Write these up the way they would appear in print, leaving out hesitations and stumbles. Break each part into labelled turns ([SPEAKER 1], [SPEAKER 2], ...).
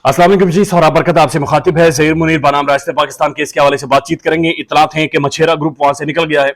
[SPEAKER 1] अस्सलाम वालेकुम जी, सौरा बरकत आपसे मुखातिब है। ज़हीर मुनीर बनाम रास्ते पाकिस्तान केस के हवाले से बातचीत करेंगे। इतलात हैं कि मछेरा ग्रुप वहां से निकल गया है।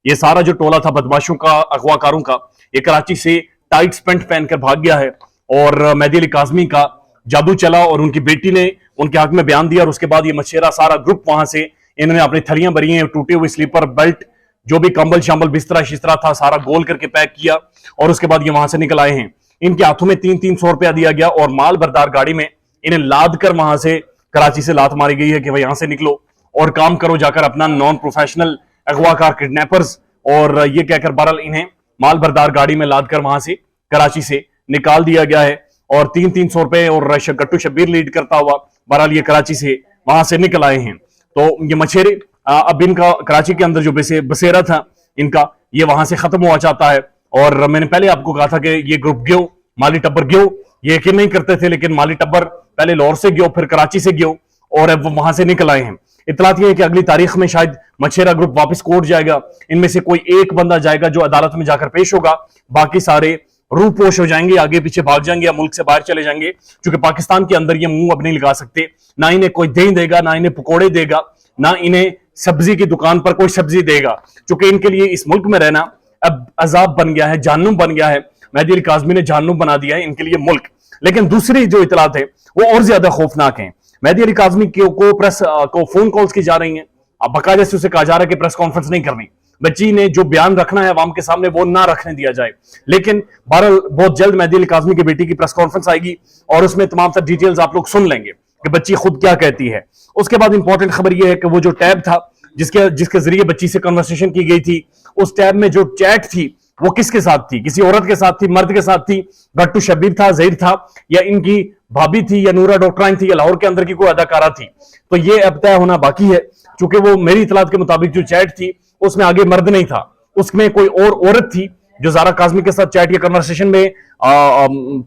[SPEAKER 1] ये सारा जो टोला था बदमाशों का, अगवाकारों का, ये कराची से टाइट पेंट पहनकर भाग गया है और मेहदी अली काज़मी का जादू चला और उनकी बेटी ने उनके हक में बयान दिया और उसके बाद ये मछेरा सारा ग्रुप वहां से इन्होंने अपनी थलियां भरी हैं, टूटे हुए स्लीपर बेल्ट, जो भी कंबल शंबल बिस्तरा शिस्तरा था सारा गोल करके पैक किया और उसके बाद ये वहां से निकल आए हैं। इनके हाथों में 300 रुपया दिया गया और माल बरदार गाड़ी में इन्हें लाद कर वहां से कराची से लात मारी गई है कि भाई यहां से निकलो और काम करो जाकर अपना नॉन प्रोफेशनल अगवाकार किडनैपर्स, और ये कहकर बहरहाल इन्हें माल बरदार गाड़ी में लाद कर वहां से कराची से निकाल दिया गया है और 300 रुपए और गट्टू शब्बीर लीड करता हुआ बहरहाल ये कराची से वहां से निकल आए हैं। तो ये मछेरे अब इनका कराची के अंदर जो बसेरा था इनका, ये वहां से खत्म हुआ चाहता है। और मैंने पहले आपको कहा था कि ये ग्रुप गियो, माली टब्बर गियो, ये यकीन नहीं करते थे, लेकिन माली टब्बर पहले लाहौर से गियो, फिर कराची से गियो और अब वो वहां से निकल आए हैं। इतलात ये है कि अगली तारीख में शायद मछेरा ग्रुप वापस कोर्ट जाएगा। इनमें से कोई एक बंदा जाएगा जो अदालत में जाकर पेश होगा, बाकी सारे रूपोश हो जाएंगे, आगे पीछे भाग जाएंगे या मुल्क से बाहर चले जाएंगे, क्योंकि पाकिस्तान के अंदर ये मुंह अब नहीं लगा सकते। ना इन्हें कोई दही देगा, ना इन्हें पकौड़े देगा, ना इन्हें सब्जी की दुकान पर कोई सब्जी देगा, क्योंकि इनके लिए इस मुल्क में रहना अब अजाब बन गया है, जहन्नुम बन गया है। मेहदी अली काज़मी ने जहन्नुम बना दिया है इनके लिए मुल्क। लेकिन दूसरी जो इतलात है वो और ज्यादा खौफनाक है। मेहदी अली काज़मी को प्रेस को फोन कॉल्स की जा रही हैं, अब बाकायदे से उसे कहा जा रहा है कि प्रेस कॉन्फ्रेंस नहीं करनी, बच्ची ने जो बयान रखना है अवाम के सामने वो ना रखने दिया जाए। लेकिन बहरहाल बहुत जल्द मेहदी अली काज़मी की बेटी की प्रेस कॉन्फ्रेंस आएगी और उसमें तमाम तर डिटेल्स आप लोग सुन लेंगे कि बच्ची खुद क्या कहती है। उसके बाद इंपॉर्टेंट खबर यह है कि वो जो टैब था जिसके जरिए बच्ची से कन्वर्सेशन की गई थी, उस टैब में जो चैट थी वो किसके साथ थी? किसी औरत के साथ थी, मर्द के साथ थी? गट्टू शब्बीर था, ज़हीर था, या इनकी भाभी थी, या नूरा डॉक्टराइन थी, या लाहौर के अंदर की कोई अदाकारा थी? तो ये अब तय होना बाकी है, क्योंकि वो मेरी इतलात के मुताबिक जो चैट थी उसमें आगे मर्द नहीं था, उसमें कोई और औरत थी जो ज़ारा काज़मी के साथ चैट या कन्वर्सेशन में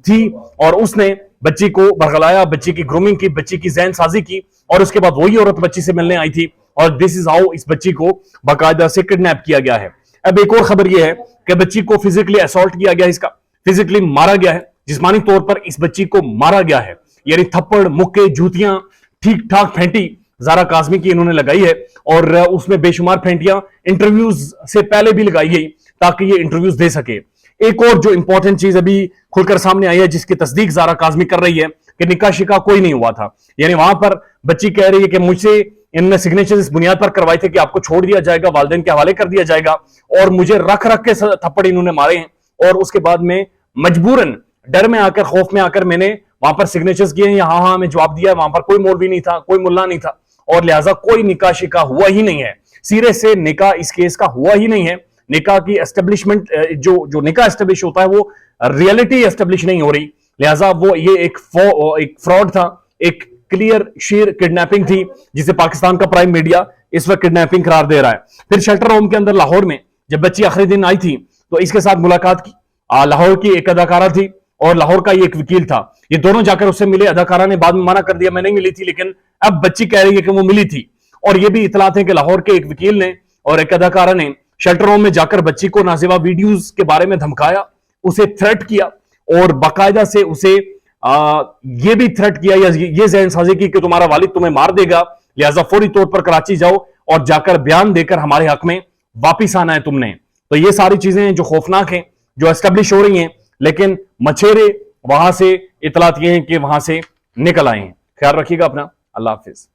[SPEAKER 1] थी और उसने बच्ची को बरगलाया, बच्ची की ग्रूमिंग की, बच्ची की जहन साजी की और उसके बाद वही औरत बच्ची से मिलने आई थी और दिस इज हाउ इस बच्ची को बाकायदा से किडनैप किया गया है। अब एक और खबर यह है कि बच्ची को फिजिकली असॉल्ट किया गया, इसका फिजिकली मारा गया है, जिस्मानी तौर पर इस बच्ची को मारा गया है, यानी थप्पड़, मुक्के, जूतियां ठीक ठाक फेंटी ज़ारा काज़मी की इन्होंने लगाई है और उसमें बेशुमार फेंटियां इंटरव्यूज से पहले भी लगाई गई ताकि ये इंटरव्यूज दे सके। एक और जो इंपॉर्टेंट चीज अभी खुलकर सामने आई है जिसकी तस्दीक ज़ारा काज़मी कर रही है कि निकाह शिका कोई नहीं हुआ था, यानी वहां पर बच्ची कह रही है कि मुझसे इनने सिग्नेचर इस बुनियाद पर करवाए थे कि आपको छोड़ दिया जाएगा, वालिदैन के हवाले कर दिया जाएगा, और मुझे रख रख के थप्पड़ इन्होंने मारे हैं और उसके बाद में मजबूरन डर में आकर, खौफ में आकर मैंने वहां पर सिग्नेचर्स किए हैं या हाँ मैं जवाब दिया। वहां पर कोई मौलवी नहीं था, कोई मुल्ला नहीं था और लिहाजा कोई निकाह शिका हुआ ही नहीं है। सीरे से निकाह इस केस का हुआ ही नहीं है। निकाह की एस्टेब्लिशमेंट, जो निकाह एस्टेब्लिश होता है वो रियलिटी एस्टेब्लिश नहीं हो रही, लिहाजा वो ये एक फ्रॉड था, एक क्लियर शेयर किडनैपिंग थी जिसे पाकिस्तान का प्राइम मीडिया इस वक्त किडनैपिंग करार दे रहा है। फिर शेल्टर होम के अंदर लाहौर में जब बच्ची आखिरी दिन आई थी तो इसके साथ मुलाकात की, लाहौर की एक अदाकारा थी और लाहौर का ये एक वकील था, ये दोनों जाकर उससे मिले। अदाकारा ने बाद में मना कर दिया, मैं नहीं मिली थी, लेकिन अब बच्ची कह रही है कि वो मिली थी। और ये भी इतलात है कि लाहौर के एक वकील ने और एक अदाकारा ने शेल्टर होम में जाकर बच्ची को नाज़ेबा वीडियोज के बारे में धमकाया, उसे थ्रेट किया और बाकायदा से उसे ये भी थ्रेट किया या ये जहन साजी की कि तुम्हारा वालिद तुम्हें मार देगा, लिहाजा फौरी तौर पर कराची जाओ और जाकर बयान देकर हमारे हक में वापिस आना है तुमने। तो ये सारी चीजें हैं जो खौफनाक हैं, जो एस्टेब्लिश हो रही हैं, लेकिन मछेरे वहां से इतलात ये हैं कि वहां से निकल आए हैं। ख्याल रखिएगा अपना, अल्लाह हाफिज।